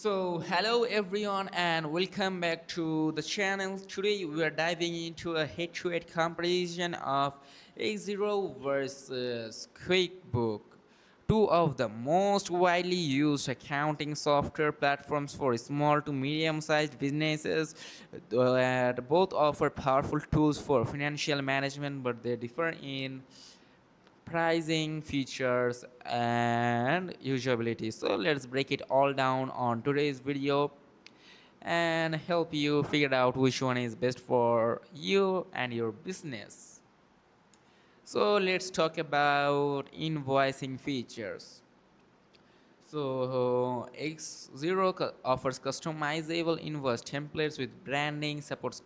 Hello everyone, and welcome back to the channel. Today, we are diving into a head-to-head comparison of Xero versus QuickBook, two of the most widely used accounting software platforms for small to medium-sized businesses. Both offer powerful tools for financial management, but they differ in pricing, features, and usability. So let's break it all down on today's video and help you figure out which one is best for you and your business. So let's talk about invoicing features. Xero offers customizable invoice templates with branding, supports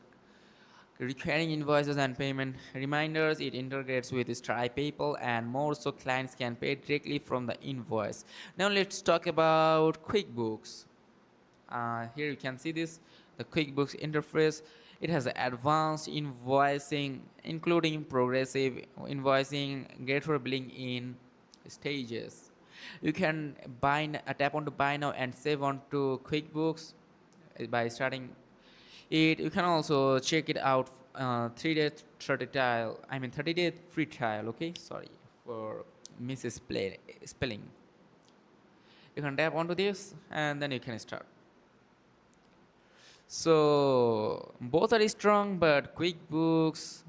recurring invoices and payment reminders. It integrates with Stripe, PayPal, and more, so clients can pay directly from the invoice. Now let's talk about QuickBooks. Here you can see this, the QuickBooks interface. It has advanced invoicing, including progressive invoicing, greater billing in stages. You can tap onto buy now and save onto QuickBooks by starting it. You can also check it out 3-day 30 trial. 30-day free trial. Okay, sorry for spelling. You can tap onto this and then you can start. So both are strong, but QuickBooks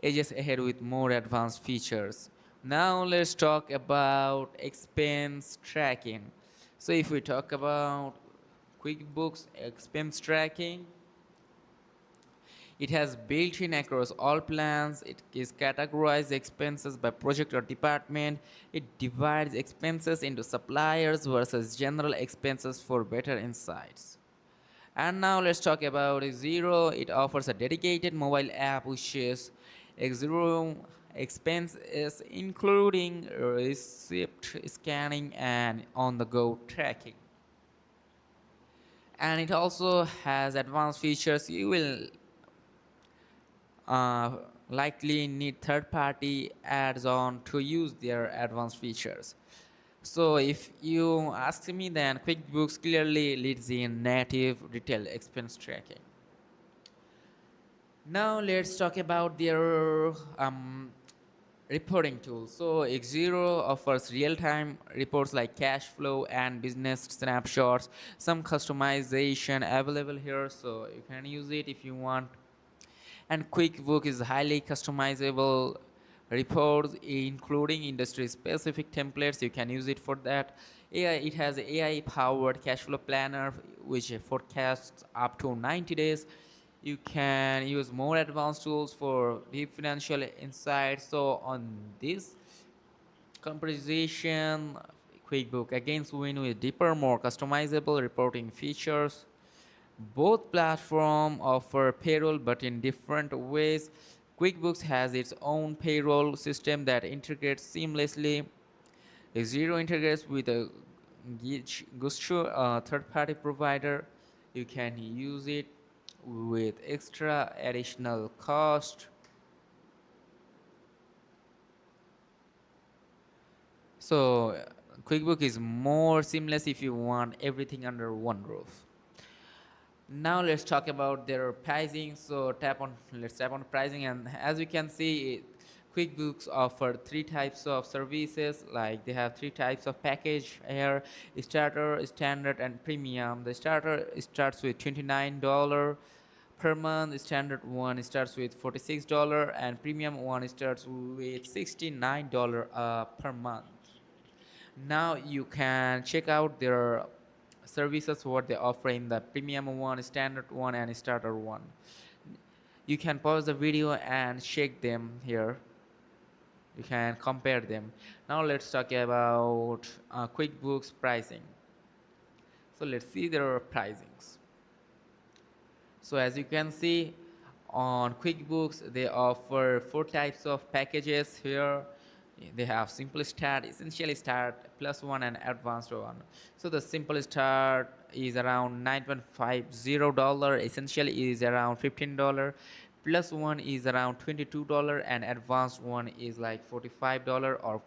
edges ahead with more advanced features. Now let's talk about expense tracking. So if we talk about QuickBooks expense tracking, it has built-in across all plans. It is categorized expenses by project or department. It divides expenses into suppliers versus general expenses for better insights. And now let's talk about Xero. It offers a dedicated mobile app which is Xero expenses, including receipt scanning and on-the-go tracking. And it also has advanced features. You will likely need third-party ads on to use their advanced features. So if you ask me, then QuickBooks clearly leads in native retail expense tracking. Now let's talk about their reporting tools. So Xero offers real-time reports like cash flow and business snapshots. Some customization available here, so you can use it if you want. And QuickBook is highly customizable reports, including industry-specific templates. You can use it for that. It has AI-powered cash flow planner, which forecasts up to 90 days. You can use more advanced tools for deep financial insights. So on this comparison, QuickBook again win with deeper, more customizable reporting features. Both platforms offer payroll, but in different ways. QuickBooks has its own payroll system that integrates seamlessly. Xero integrates with a Gusto, a third-party provider. You can use it with extra additional cost. So QuickBook is more seamless if you want everything under one roof. Now let's talk about their pricing. So let's tap on pricing, and as you can see, QuickBooks offer three types of services. Like they have three types of package here: starter, standard, and premium. The starter starts with $29 per month. The standard one starts with $46, and premium one starts with $69 per month. Now you can check out their services, what they offer in the premium one, standard one, and starter one. You can pause the video and check them here. You can compare them. Now let's talk about QuickBooks pricing. So let's see their pricings. So as you can see, on QuickBooks they offer four types of packages here. They have simple start, essentially start, plus one, and advanced one. So the simple start is around $9.50, essentially is around $15, plus one is around $22, and advanced one is like $45 or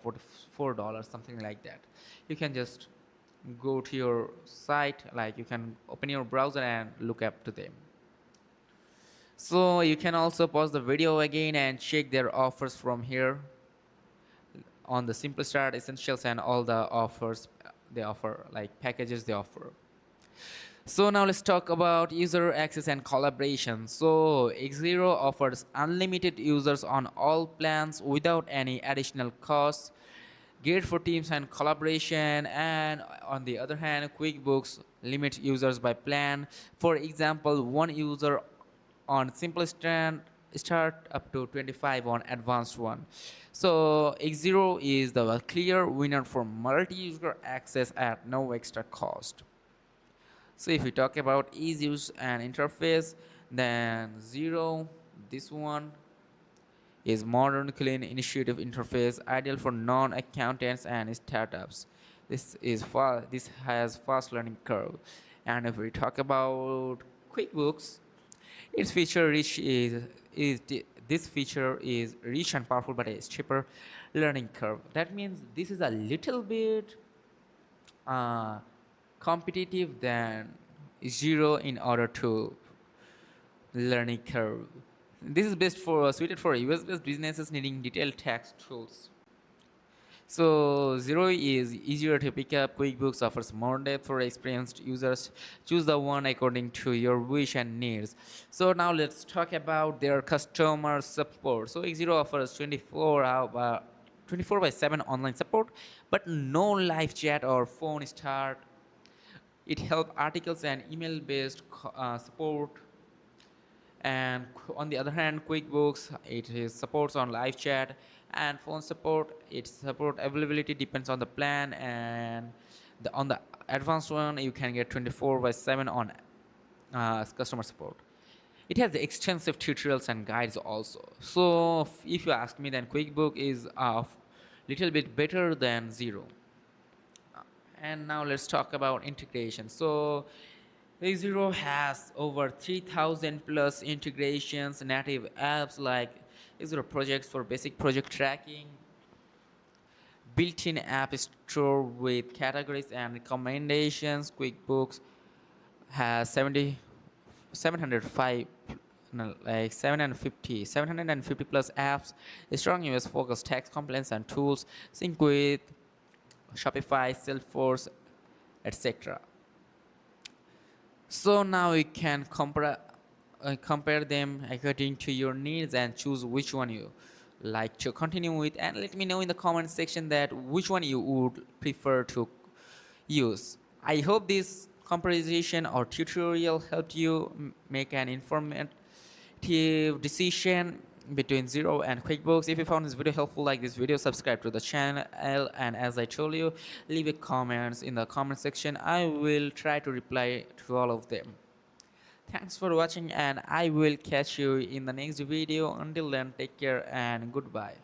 $44, something like that. You can just go to your site, like you can open your browser and look up to them. So you can also pause the video again and check their offers from here on the Simple Start, Essentials, and all the offers they offer, like packages they offer. So now let's talk about user access and collaboration. So Xero offers unlimited users on all plans without any additional costs. Great for teams and collaboration. And on the other hand, QuickBooks limits users by plan. For example, one user on simple start up to 25 on advanced one. So Xero is the clear winner for multi-user access at no extra cost. So if we talk about ease use and interface, then Xero, this one is modern, clean, intuitive interface, ideal for non-accountants and startups. This has fast learning curve. And if we talk about QuickBooks, its feature rich is this feature is rich and powerful, but a steeper learning curve. That means this is a little bit uh, competitive than Xero in order to learning curve. This is best for suited for US-based businesses needing detailed tax tools. So Xero is easier to pick up. QuickBooks offers more depth for experienced users. Choose the one according to your wish and needs. So now let's talk about their customer support. So Xero offers 24 by 7 online support, but no live chat or phone start. It helps articles and email-based support. And on the other hand, QuickBooks, it is supports on live chat and phone support. Its support availability depends on the plan, and on the advanced one you can get 24 by 7 on customer support. It has extensive tutorials and guides also. So if you ask me, then QuickBook is a little bit better than Xero. And now let's talk about integration. So Xero has over 3,000 plus integrations, native apps like Xero projects for basic project tracking, built-in app store with categories and recommendations. QuickBooks has 705 no, like 750 plus apps, a strong US focus tax compliance and tools, sync with Shopify, Salesforce, etc. So now you can compare them according to your needs and choose which one you like to continue with, and let me know in the comment section that which one you would prefer to use. I hope this comparison or tutorial helped you make an informative decision between Xero and QuickBooks. If you found this video helpful, like this video, subscribe to the channel, and as I told you, leave a comments in the comment section. I will try to reply to all of them. Thanks for watching, and I will catch you in the next video. Until then, take care and goodbye.